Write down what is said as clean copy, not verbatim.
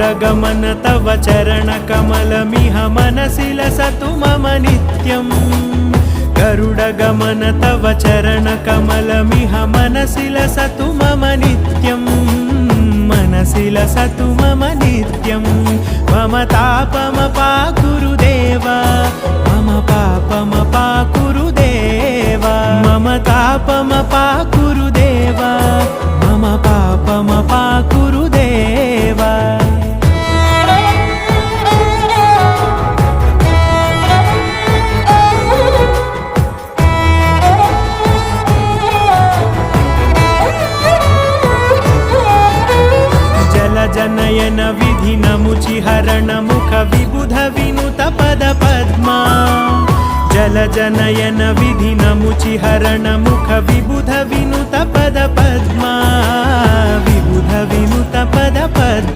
गरुडगमन तव चरणकमलमिह मनसि लसतु मम नित्यम् गरुडगमन तव चरणकमलमिह मनसि लसतु मम नित्यम् मनसि लसतु मम नित्यम् मम तापमपाकुरु देवा मम पापमपाकुरु देवा मम तापमपाकुरु देवा मम पापमपाकुरु देवा जनयन विधि नमुचिहरण मुख विबुध विनुत पद पद्मा जल जनयन विधि नमुचिहरण मुख विबुध विनुत पद पद्मा विबुध विनुत पद पद्मा